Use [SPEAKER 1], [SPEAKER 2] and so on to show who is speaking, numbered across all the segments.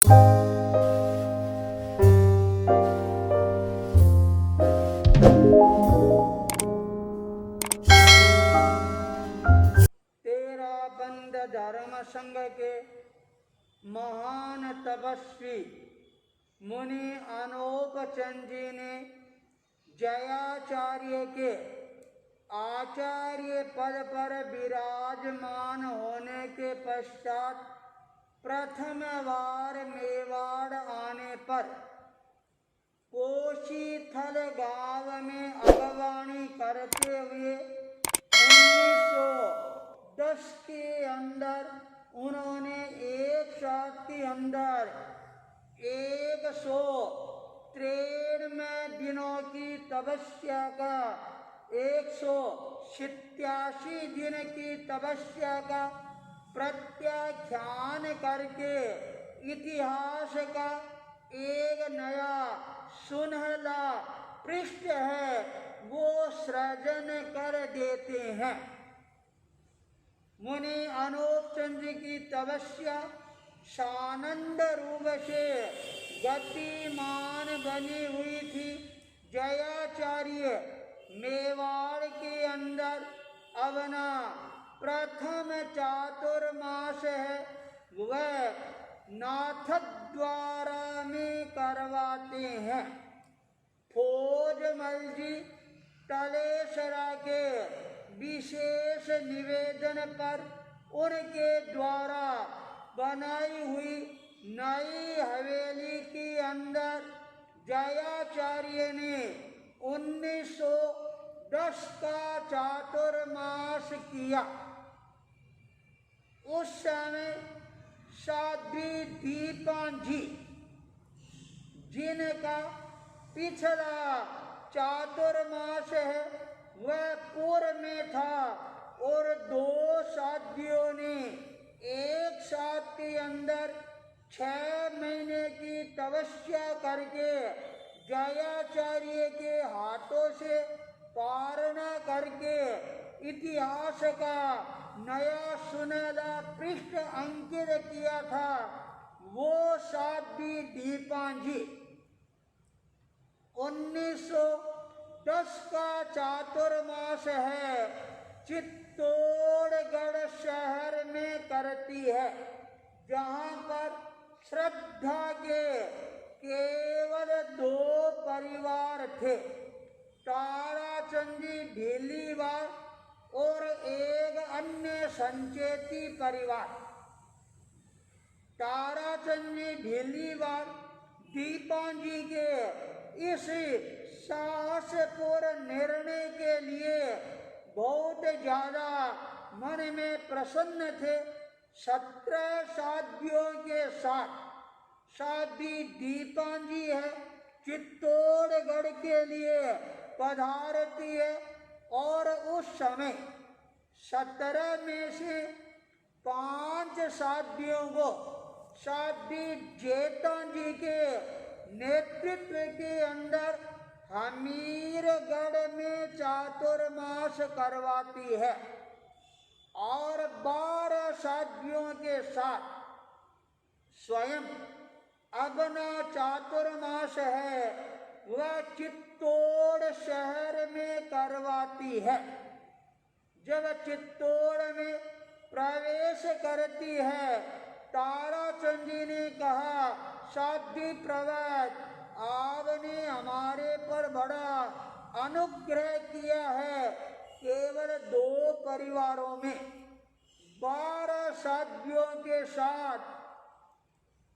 [SPEAKER 1] तेरा बंद धर्म संघ के महान तपस्वी मुनि अनोप चंद जी ने जयाचार्य के आचार्य पद पर विराजमान होने के पश्चात प्रथम बार मेवाड़ आने पर कोशीथल गांव में अगवानी करते हुए 1910 के अंदर उन्होंने एक साथ के अंदर 193 दिनों की तपस्या का 187 दिन की तपस्या का प्रत्याख्यान करके इतिहास का एक नया सुनहला पृष्ठ है वो सृजन कर देते हैं। मुनि अनूप चंद की तपस्या सानंद रूप से गतिमान बनी हुई थी। जयाचार्य मेवाड़ के अंदर अपना प्रथम चातुर्मास है वह नाथद्वारा में करवाते हैं। फौजमल जी तलेसरा के विशेष निवेदन पर उनके द्वारा बनाई हुई नई हवेली के अंदर जयाचार्य ने 1910 का चातुर्मास किया। उस समय साध्वी दीपांजी जिनका पिछला चातुर्मास है वह पूर्व में था और 2 साध्वियों ने एक साथ के अंदर 6 महीने की तपस्या करके जयाचार्य के हाथों से पारणा करके इतिहास का नया सुनहरा पृष्ठ अंकित किया था। वो साध्वी दीपांजी 1910 का चातुर्मास है चित्तौड़गढ़ शहर में करती है जहाँ पर श्रद्धा के केवल 2 परिवार थे, ताराचंद जी ढीलीवाल और एक अन्य संचेती परिवार। ताराचंद जी ढीलीवाल दीपांजी के इस साहसपूर्ण निर्णय के लिए बहुत ज्यादा मन में प्रसन्न थे। 17 साध्वियों के साथ साध्वी दीपांजी है चित्तौड़गढ़ के लिए पधारती है और उस समय 17 में से 5 साध्वियों को साध्वी जेठाजी के नेतृत्व के अंदर हमीरगढ़ में चातुर्मास करवाती है और 12 साध्वियों के साथ स्वयं अपना चातुर्मास है वह चित्तौड़ शहर में करवाती है। जब चित्तौड़ में प्रवेश करती है ताराचंद जी ने कहा साध्वी प्रवत आपने हमारे पर बड़ा अनुग्रह किया है। केवल 2 परिवारों में 12 साध्वियों के साथ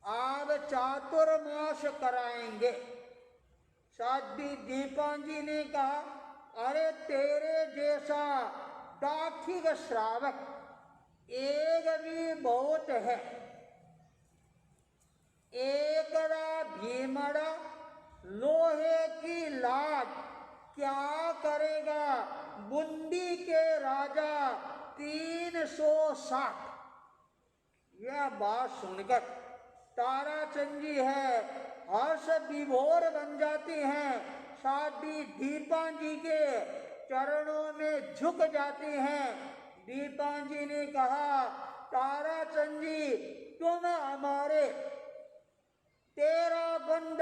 [SPEAKER 1] आप चातुर्मास कराएंगे। साध्वी दीपांजी ने कहा अरे तेरे जैसा दार्थिक श्रावक एक भी बहुत है। एकड़ा भीमड़ा लोहे की लाट क्या करेगा बूंदी के राजा 360। यह बात सुनकर ताराचंद जी है हर्ष विभोर बन जाती हैं। साध्वी दीपांजी के चरणों में झुक जाती हैं। दीपांजी ने कहा ताराचंद जी तुम हमारे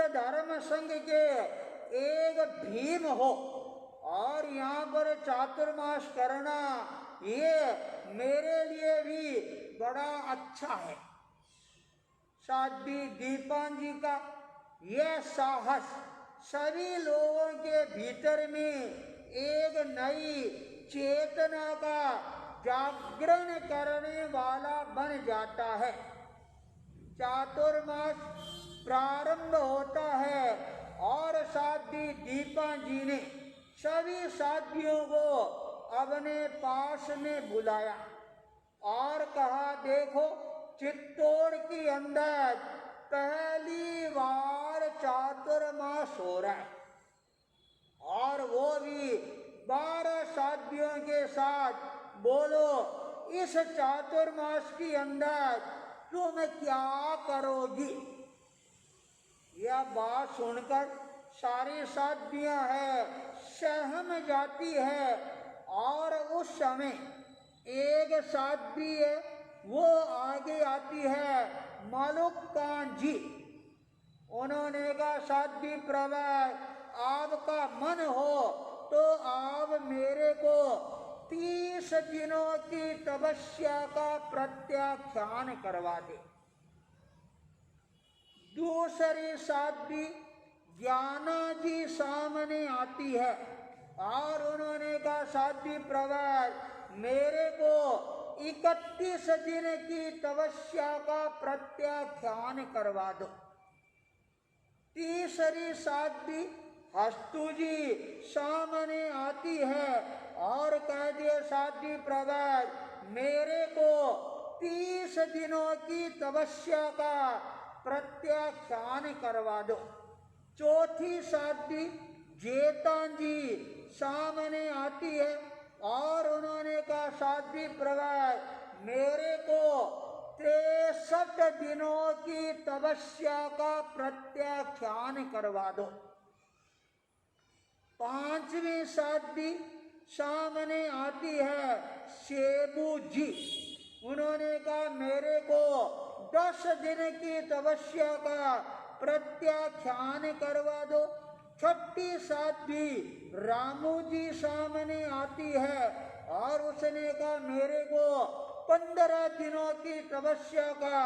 [SPEAKER 1] धर्म संघ के एक भीम हो, और यहाँ पर चातुर्मास करना ये मेरे लिए भी बड़ा अच्छा है। साध्वी दीपान जी का यह साहस सभी लोगों के भीतर में एक नई चेतना का जागरण करने वाला बन जाता है। चातुर्मास प्रारंभ होता है और साध्वी दीपा जी ने सभी साथियों को अपने पास में बुलाया और कहा, देखो चित्तौड़ के अंदर पहली बार चातुर्मास हो रहा है, और वो भी 12 साथियों के साथ। बोलो इस चातुर्मास के अंदर तुम क्या करोगी? यह बात सुनकर सारी साथियां हैं सहम जाती है, और उस समय एक साध्वी है वो आगे आती है, मलुकान जी। उन्होंने कहा, साध्वी प्रवर आपका मन हो तो आप मेरे को 30 दिनों की तपस्या का प्रत्याख्यान करवा दे। दूसरी साध्वी ज्ञाना जी सामने आती है और उन्होंने कहा, साध्वी प्रवर मेरे को 31 दिन की तपस्या का प्रत्याख्यान करवा दो। तीसरी साध्वी हस्तु जी सामने आती है और कह दिए, साध्वी प्रवर मेरे को 30 दिनों की तपस्या का प्रत्याख्यान करवा दो। चौथी साध्वी जेतान जी सामने आती है और उन्होंने कहा, साध्वी प्रवर मेरे को 63 दिनों की तपस्या का प्रत्याख्यान करवा दो। पांचवी साध्वी सामने आती है सेबू जी। उन्होंने कहा, मेरे को 10 दिन की तपस्या का प्रत्याख्यान करवा दो। छठी साध्वी रामू जी सामने आती है और उसने कहा, मेरे को 15 दिनों की तपस्या का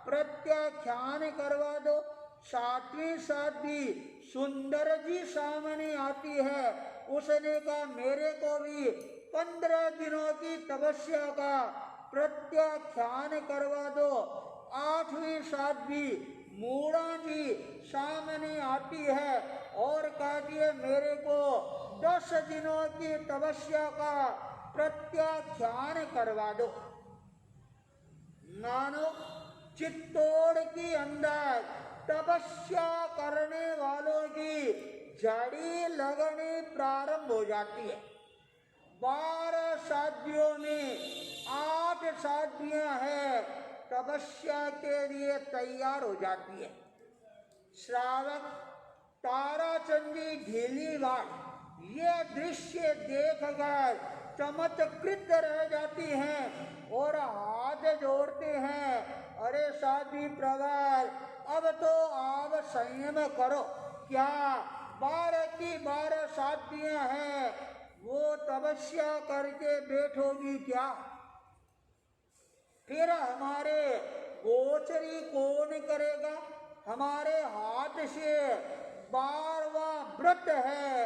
[SPEAKER 1] प्रत्याख्यान करवा दो। सातवीं साध्वी सुंदर जी सामने आती है, उसने कहा, मेरे को भी 15 दिनों की तपस्या का प्रत्याख्यान करवा दो। आठवीं साध्वी मूड़ा जी सामने आती है और कहती है, मेरे को 10 दिनों की तपस्या का प्रत्याख्यान करवा दो। मानो चित्तौड़ के अंदर तपस्या करने वालों की जड़ी लगनी प्रारंभ हो जाती है। 12 साध्वियों में 8 साध्वियां हैं तपस्या के लिए तैयार हो जाती है। श्रावक ताराचंदी ढीलीवाल ये दृश्य देखकर चमत्कृत रह जाती हैं और हाथ जोड़ते हैं, अरे साध्वी प्रवर अब तो आप संयम करो। क्या 12 की 12 साध्वियां हैं, वो तपस्या करके बैठोगी क्या? फिर हमारे गोचरी कौन करेगा? हमारे हाथ से 12वां व्रत है,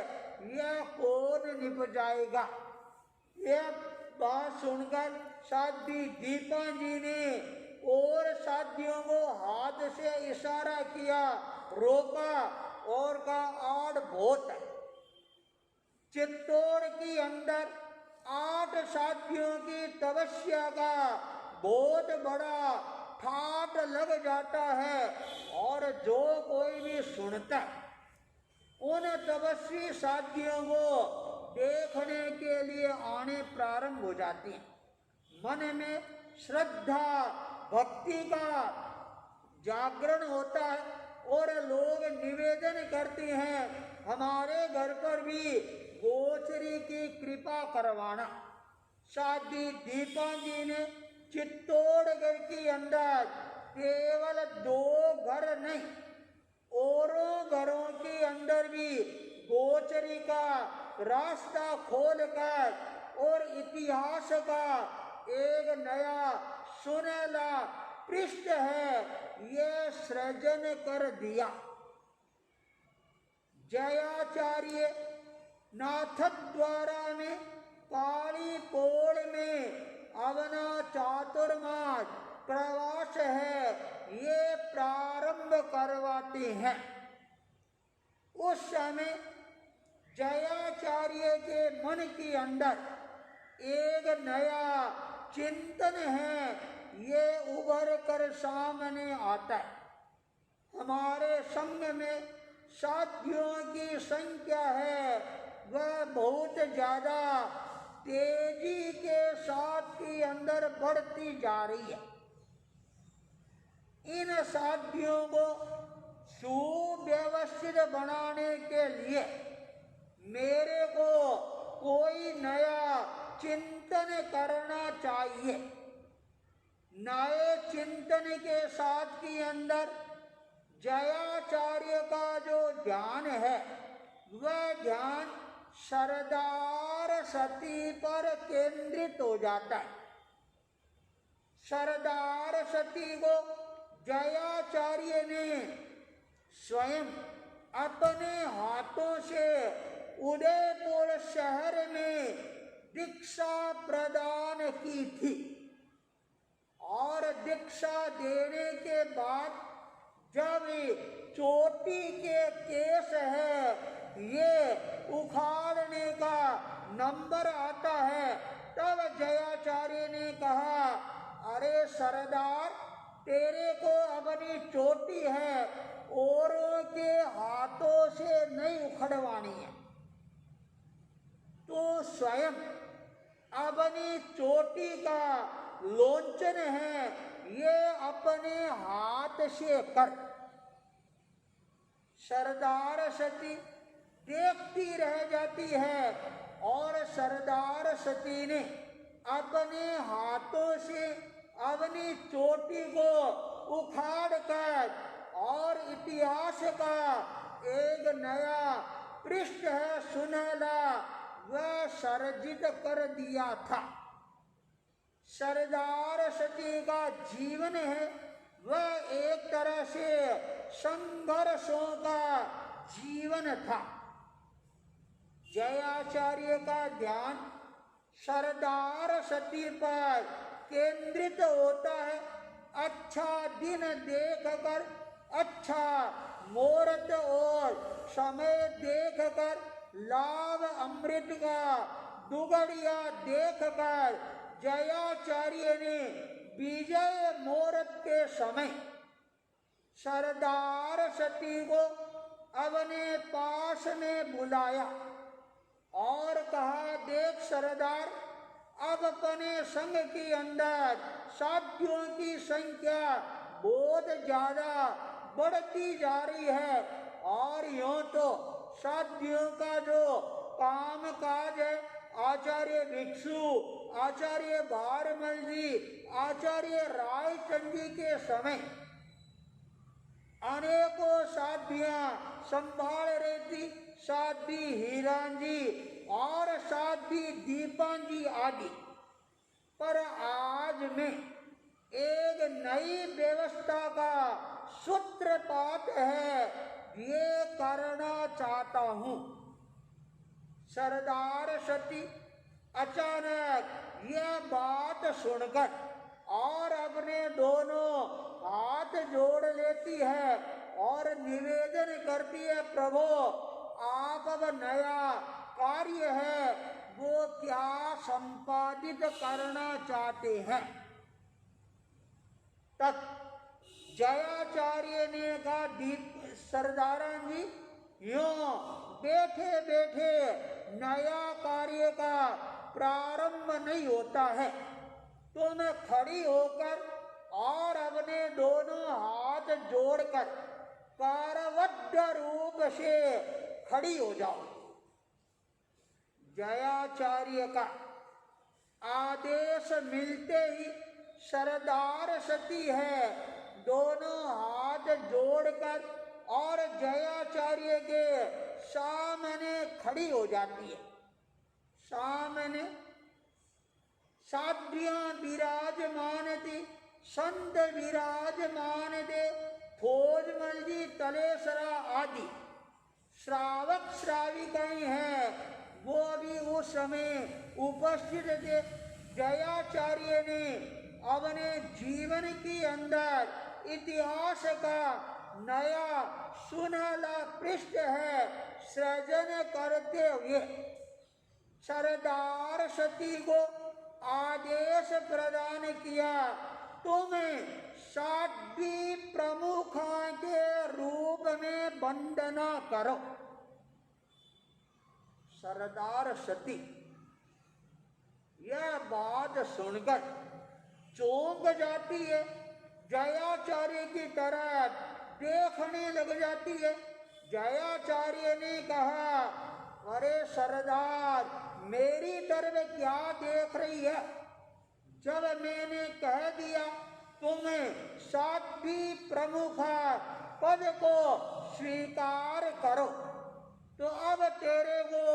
[SPEAKER 1] यह कौन निभ जाएगा? यह बात सुनकर साध्वी दीपा जी ने और साथियों को हाथ से इशारा किया, रोका और कहा, आड़ बहुत है। चित्तौड़ के अंदर 8 साथियों की तपस्या का बहुत बड़ा ठाट लग जाता है और जो कोई भी सुनता उन तपस्वी साथियों को देखने के लिए आने प्रारंभ हो जाते हैं। मन में श्रद्धा भक्ति का जागरण होता है और लोग निवेदन करते हैं, हमारे घर पर भी गोचरी की कृपा करवाना। साध्वी दीपा जी ने चित्तौड़गढ़ के अंदर केवल 2 घर नहीं, औरों रास्ता खोलकर और इतिहास का एक नया सुनहला पृष्ठ है ये सृजन कर दिया। जयाचार्य नाथद्वारा में काली पोल में अवना चातुर्मास प्रवास है ये प्रारंभ करवाते हैं। उस समय जयाचार्य के मन के अंदर एक नया चिंतन है ये उभर कर सामने आता है। हमारे संघ में साथियों की संख्या है वह बहुत ज्यादा तेजी के साथ के अंदर बढ़ती जा रही है। इन साथियों को सुव्यवस्थित बनाने के लिए मेरे को कोई नया चिंतन करना चाहिए। नए चिंतन के साथ के अंदर जयाचार्य का जो ध्यान है वह ध्यान सरदार सती पर केंद्रित हो जाता है। सरदार सती को जयाचार्य ने स्वयं अपने हाथों से उदयपुर शहर में दीक्षा प्रदान की थी और दीक्षा देने के बाद जब चोटी के केस है ये उखाड़ने का नंबर आता है तब जयाचार्य ने कहा अरे सरदार तेरे को अपनी चोटी है औरों के हाथों से नहीं उखड़वानी है। तो स्वयं अपनी चोटी का लोंचन है ये अपने हाथ से कर। सरदार सती देखती रह जाती है और सरदार सती ने अपने हाथों से अपनी चोटी को उखाड़ कर और इतिहास का एक नया पृष्ठ है सुनहला वह सर्जित कर दिया था। सरदार सती का जीवन है वह एक तरह से संघर्षों का जीवन था। जयाचार्य का ध्यान सरदार सती पर केंद्रित होता है। अच्छा दिन देखकर अच्छा मुहूर्त और समय देखकर लाभ अमृत का दुगड़िया देखकर जयाचार्य ने विजय मुहूर्त के समय सरदार सती को अपने पास में बुलाया और कहा देख सरदार अब अपने संघ के अंदर साथियों की संख्या बहुत ज्यादा बढ़ती जा रही है और यूं तो साथियों का जो काम काज है आचार्य भिक्षु आचार्य भारमल जी आचार्य रायचंद जी के समय अनेकों साधियां संभाल रही थी। साधी हीरान जी और साधी दीपान जी आदि पर आज मैं एक नई व्यवस्था का सूत्रपात है ये करना चाहता हूँ। सरदार सती अचानक यह बात सुनकर और अपने दोनों हाथ जोड़ लेती है और निवेदन करती है प्रभु आप अब नया कार्य है वो क्या संपादित करना चाहते हैं। तब जयाचार्य ने कहा सरदारन जी यूं बैठे बैठे नया कार्य का प्रारंभ नहीं होता है। तो मैं खड़ी होकर और अपने दोनों हाथ जोड़कर करवद्ध रूप से खड़ी हो जाओ। जयाचार्य का आदेश मिलते ही सरदार सती है दोनों हाथ जोड़कर और जयाचार्य के सामने खड़ी हो जाती है। सामने साध्वियां विराजमान थी, संत विराजमान थे, फौजमल जी तलेसरा आदि श्रावक श्राविकाएं हैं, वो भी उस समय उपस्थित थे। जयाचार्य ने अपने जीवन के अंदर इतिहास का नया सुनहला पृष्ठ है सृजन करते हुए सरदार सती को आदेश प्रदान किया, तुम्हें साध्वी प्रमुखों के रूप में वंदना करो। सरदार सती यह बात सुनकर चौंक जाती है, जयाचार्य की तरफ देखने लग जाती है। जयाचार्य ने कहा, अरे सरदार, मेरी तरफ क्या देख रही है? जब मैंने कह दिया तुम्हें साध्वी प्रमुख पद को स्वीकार करो, तो अब तेरे को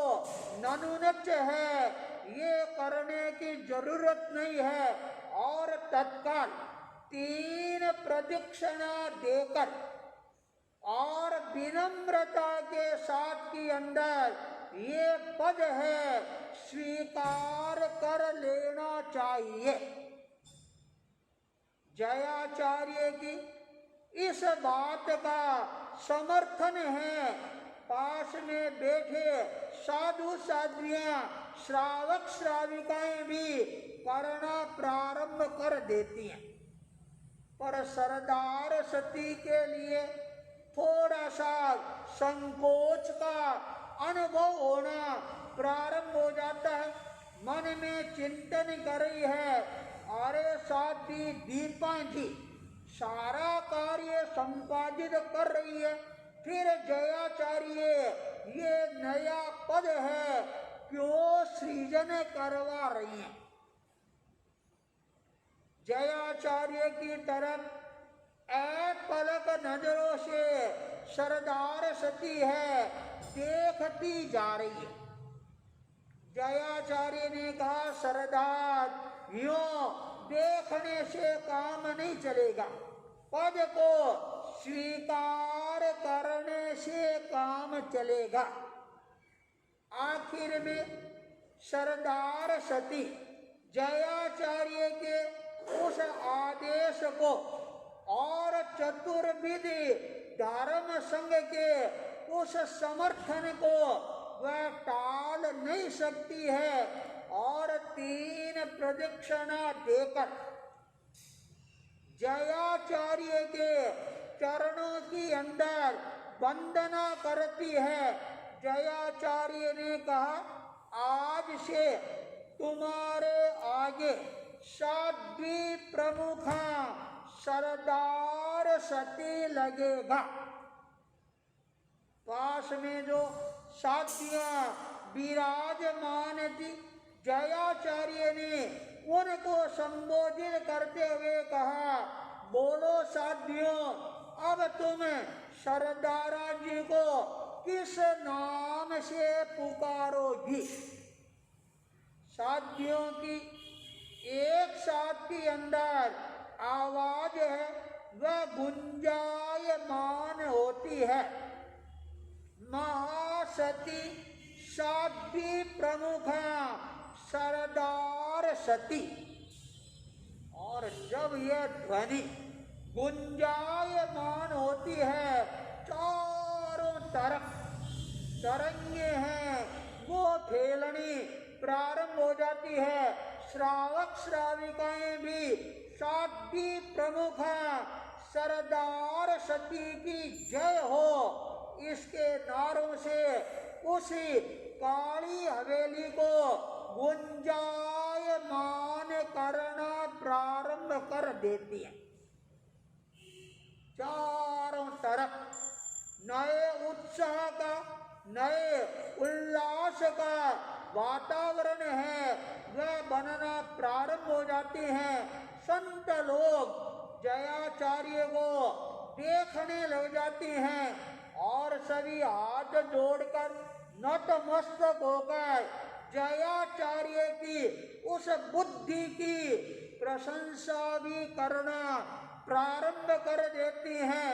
[SPEAKER 1] ननुनच है, ये करने की जरूरत नहीं है। और तत्काल 3 प्रदक्षिणा देकर और विनम्रता के साथ के अंदर ये पद है स्वीकार कर लेना चाहिए। जयाचार्य की इस बात का समर्थन है। पास में बैठे साधु साध्वियां, श्रावक श्राविकाएं भी करना प्रारंभ कर देती हैं, पर सरदार सती के लिए थोड़ा सा संकोच का अनुभव होना प्रारंभ हो जाता है। मन में चिंतन कर रही है, अरे साध्वी दीपा जी सारा कार्य संपादित कर रही है, फिर जयाचार्य ये नया पद है क्यों सृजन करवा रही है? जयाचार्य की तरफ पलक नजरों से सरदार सती है देखती जा रही है। जयाचार्य ने कहा, सरदार, यूं देखने से काम नहीं चलेगा, पद को स्वीकार करने से काम चलेगा। आखिर में सरदार सती जयाचार्य के उस आदेश को और चतुर्विधि धर्म संघ के उस समर्थन को वह टाल नहीं सकती है और 3 प्रदक्षिणा देकर जयाचार्य के चरणों की अंदर वंदना करती है। जयाचार्य ने कहा, आज से तुम्हारे आगे साध्वी प्रमुखा सरदार सती लगेगा। पास में जो साध्वियां विराजमान थी, जयाचार्य ने उनको संबोधित करते हुए कहा, बोलो साध्वियों, अब तुम सरदारा जी को किस नाम से पुकारोगी? साध्वियों की एक साथ के अंदर आवाज है वह गुंजायमान होती है। महासती साध्वी प्रमुखा सरदार सती। और जब यह ध्वनि गुंजायमान होती है, चारों तरफ तरंगे हैं वो फैलनी प्रारंभ हो जाती है। श्रावक श्राविकाएं भी साध्वी प्रमुखा सरदार सती की जय हो इसके नारों से उसी काली हवेली को गुंजायमान करना प्रारंभ कर देती है। चारों तरफ नए उत्साह का, नए उल्लास का वातावरण है वह बनना प्रारंभ हो जाते हैं। संत लोग जयाचार्य को देखने लग जाते हैं। सभी हाथ जोड़कर नतमस्तक होकर जयाचार्य की उस बुद्धि की प्रशंसा भी करना प्रारंभ कर देती हैं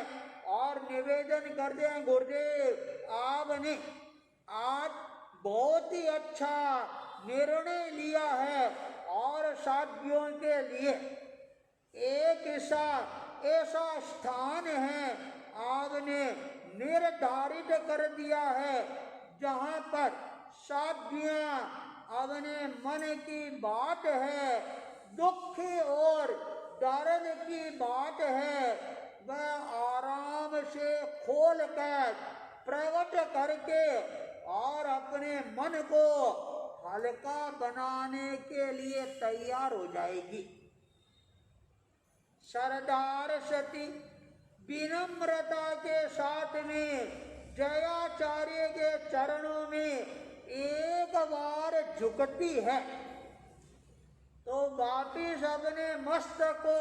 [SPEAKER 1] और निवेदन करते हैं, गुरुदेव आपने आज बहुत ही अच्छा निर्णय लिया है और साथियों के लिए एक ऐसा स्थान है आपने निर्धारित कर दिया है जहाँ पर साथियाँ अपने मन की बात है, दुख और दर्द की बात है, वह आराम से खोल कर प्रकट करके और अपने मन को हल्का बनाने के लिए तैयार हो जाएगी। सरदार सती विनम्रता के साथ में जयाचार्य के चरणों में एक बार झुकती है तो वापिस अपने मस्तक को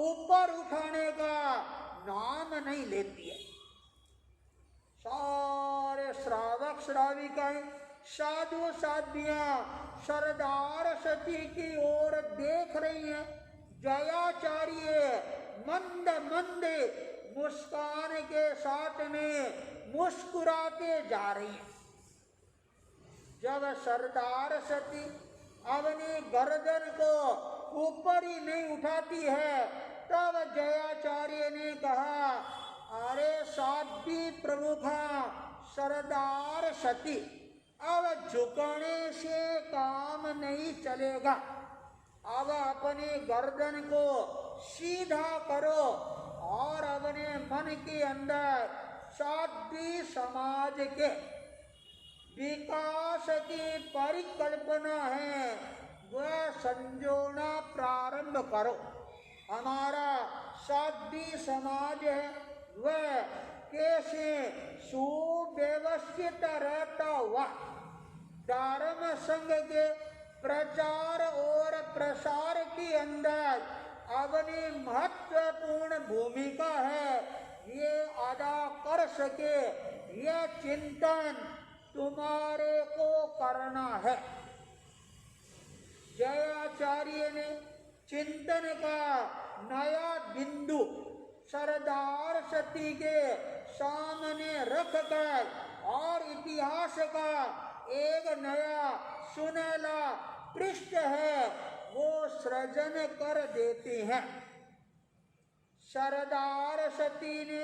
[SPEAKER 1] ऊपर उठाने का नाम नहीं लेती है। सारे श्रावक श्राविकाएं, साधु साधियां सरदार सती की ओर देख रही हैं। जयाचार्य मंद मंद मुस्कान के साथ में मुस्कुराते जा रही हैं। जब सरदार सती अपनी गर्दन को ऊपर ही नहीं उठाती है तब जयाचार्य ने कहा, अरे साध्वी प्रमुखा सरदार सती, अब झुकने से काम नहीं चलेगा, अब अपनी गर्दन को सीधा करो और अपने मन के अंदर साध्वी समाज के विकास की परिकल्पना है वह संजोना प्रारंभ करो। हमारा साध्वी समाज है वह कैसे सुव्यवस्थित रहता हुआ धर्म संघ के प्रचार और प्रसार के अंदर अपनी महत्वपूर्ण भूमिका है ये अदा कर सके, यह चिंतन तुम्हारे को करना है। जयाचार्य ने चिंतन का नया बिंदु सरदार सती के सामने रखकर और इतिहास का एक नया सुनहला पृष्ठ है वो सृजन कर देते हैं। सरदार सती ने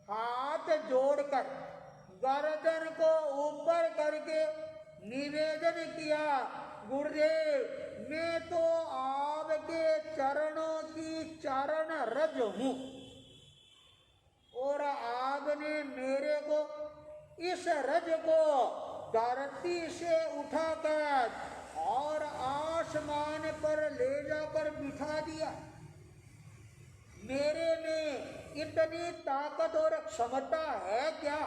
[SPEAKER 1] हाथ जोड़कर गर्दन को ऊपर करके निवेदन किया, गुरुदेव मैं तो आपके चरणों की चरण रज हूँ और आपने मेरे को इस रज को धरती से उठाकर और आसमान पर ले जाकर बिठा दिया। मेरे में इतनी ताकत और क्षमता है क्या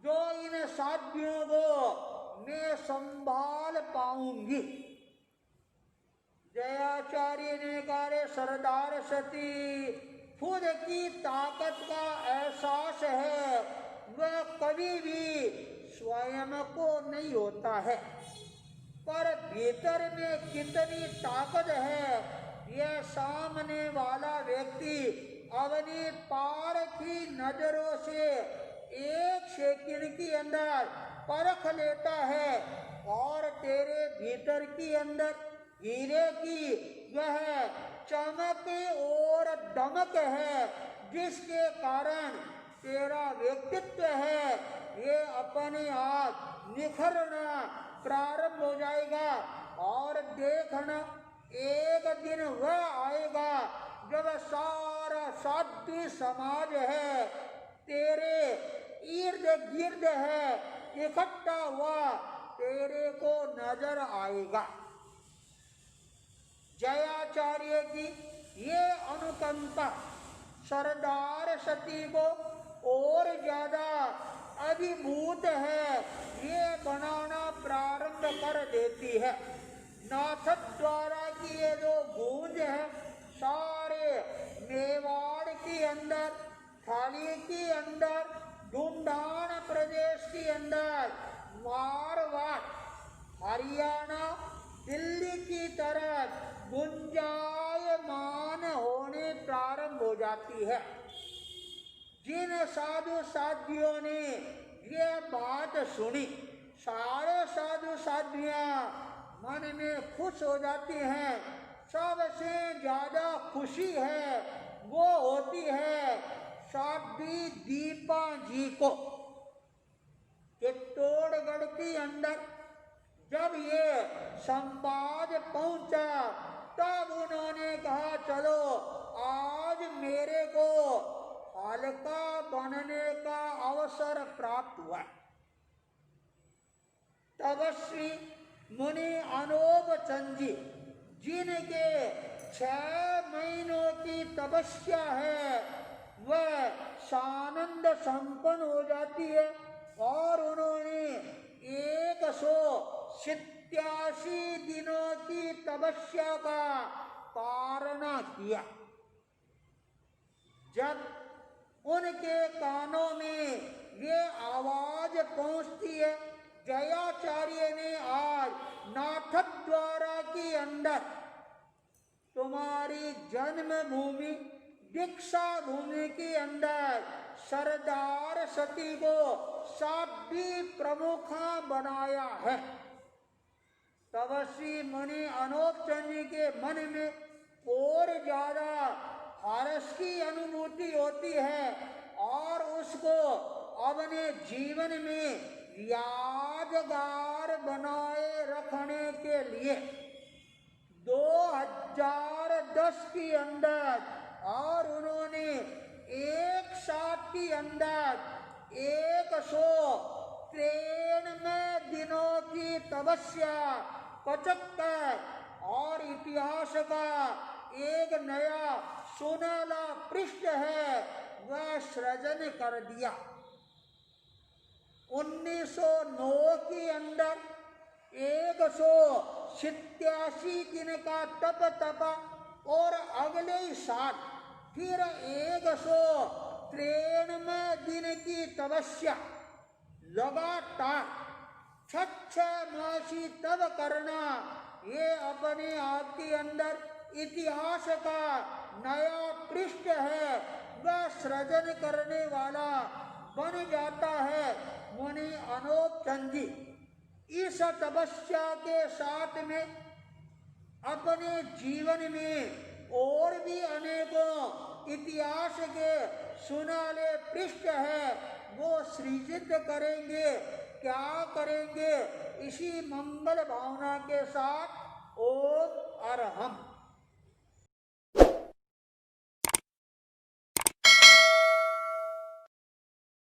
[SPEAKER 1] जो इन साथियों को मैं संभाल पाऊंगी। जयाचार्य ने कहा, सरदार सती खुद की ताकत का एहसास है वह कभी भी स्वयं को नहीं होता है, पर भीतर में कितनी ताकत है यह सामने वाला व्यक्ति अपनी पार की नजरों से एक सेकंड के अंदर परख लेता है और तेरे भीतर की अंदर हीरे की वह चमक और दमक है जिसके कारण तेरा व्यक्तित्व है ये अपने आप निखरना प्रारंभ हो जाएगा। और देखना एक दिन वह आएगा जब सारा साध्वी समाज है तेरे इर्द गिर्द है इकट्ठा हुआ तेरे को नजर आएगा। जयाचार्य की ये अनुकंपा सरदार सती को और ज्यादा अभिभूत है ये बनाना प्रारंभ कर देती है। नाथ द्वारा की ये जो गूंज है सारे मेवाड़ के अंदर, थाली के अंदर, ढूंढान प्रदेश के अंदर मारवाड़, हरियाणा, दिल्ली की तरफ गुंजायमान होने प्रारंभ हो जाती है। जिन साधु साध्वियों ने ये बात सुनी, सारे साधु साध्वियां मन में खुश हो जाती हैं। सबसे ज्यादा खुशी है वो होती है साध्वी दीपा जी को। चित्तौड़गढ़ के अंदर जब ये संवाद पहुंचा तब उन्होंने कहा चलो आज मेरे को हल्का बनने का अवसर प्राप्त हुआ। तपस्वी मुनि अनोप चंद जी, जिनके 6 महीनों की तपस्या है, वह सानंद संपन्न हो जाती है और उन्होंने 187 दिनों की तपस्या का पारणा किया। जब उनके कानों में ये आवाज पहुंचती है, जयाचार्य ने आज नाथद्वारा के अंदर तुम्हारी जन्मभूमि दीक्षा भूमि के अंदर सरदार सती को साध्वी प्रमुखा बनाया है। तपस्वी मुनि अनोप चंद जी के मन में और ज्यादा हर्ष की अनुभूति होती है और उसको अपने जीवन में यादगार बनाए रखने के लिए 2010 के अंदर और उन्होंने एक साथ के अंदर 193 दिनों की तपस्या 75 और इतिहास का एक नया सुनहला पृष्ठ है वह सृजन कर दिया। 1909 के अंदर 187 दिन का तप तपा और अगले ही साल फिर 193 दिन की तपस्या लगातार 6 मासी तप करना, ये अपने आप के अंदर इतिहास का नया पृष्ठ है, वह सृजन करने वाला बन जाता है मुनि अनोप चंद जी। इस तपस्या के साथ में अपने जीवन में और भी अनेकों इतिहास के सुनहले पृष्ठ है वो सृजित करेंगे। क्या करेंगे? इसी मंगल भावना के साथ ओम अरहम।